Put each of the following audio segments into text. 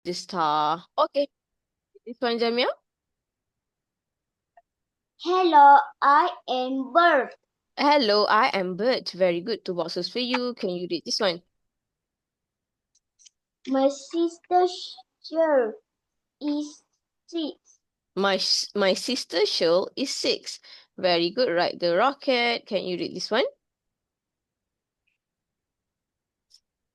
The star. Okay. This one, Jamia. Hello, I am Bird. Hello, I am Bert. Very good. Two boxes for you. Can you read this one? My sister's shirt is 6. My sister Shirl is 6. Very good. Right, the rocket. Can you read this one?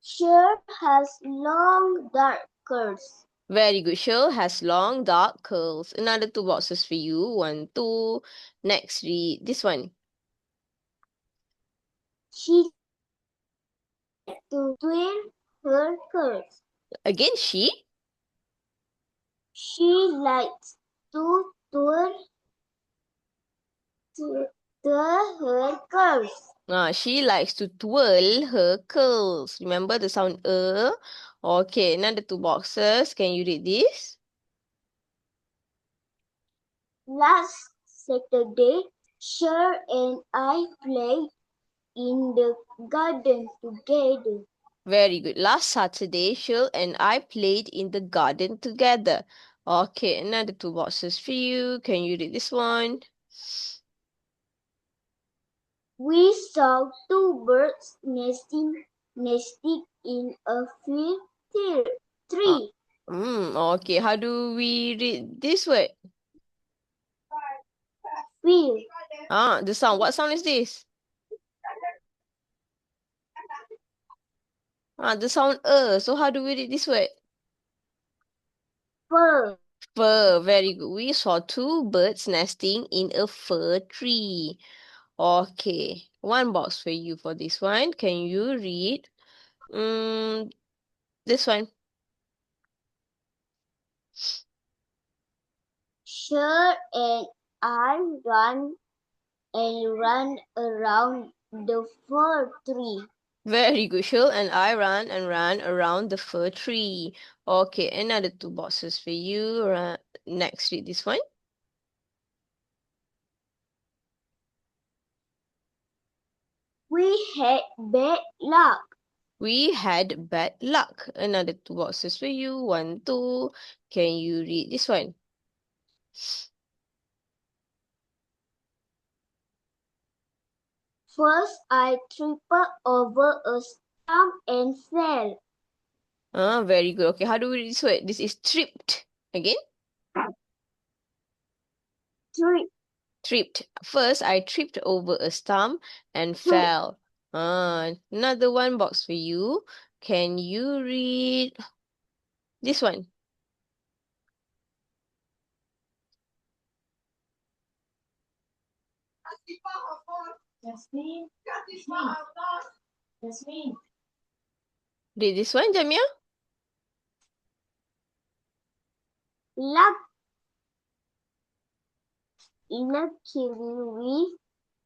Shirt has long dark curls. Very good. Shirl has long dark curls. Another two boxes for you. 1, 2. Next, read this one. She to twirl her curls. Again, she. She likes to twirl her curls. She likes to twirl her curls. Remember the sound Okay, another two boxes. Can you read this? Last Saturday, Cher and I played in the garden together. Very good. Last Saturday, Shirl and I played in the garden together. Okay, another two boxes for you. Can you read this one? We saw two birds nesting in a Uh, tree. okay, how do we read this word? Field. The sound. What sound is this? The sound So how do we read this word? Fir. Fir. Very good. We saw two birds nesting in a fir tree. Okay, one box for you for this one. Can you read this one? Cher and I ran around the fir tree. Very good. Shul and I ran and ran around the fir tree. Okay, another two boxes for you. Next, read this one. We had bad luck. We had bad luck. Another two boxes for you. 1, 2. Can you read this one? First, I tripped over a stump and fell. Very good. Okay, how do we read this word? This is tripped. Again? Trip. Tripped. First, I tripped over a stump and Trip. fell. Another one box for you. Can you read this one? Jasmine. Jasmine. Read this one, Jamia? Luck. Luckily,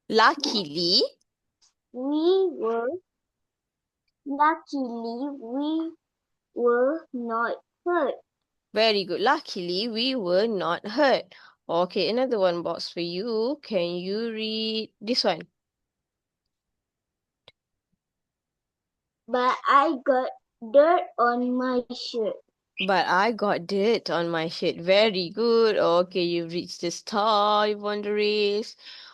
Luckily. we were luckily we were not hurt. Very good. Luckily, we were not hurt. Okay, another one box for you. Can you read this one? But I got dirt on my shirt. But I got dirt on my shirt. Very good. Okay, you've reached the star. You've won the race.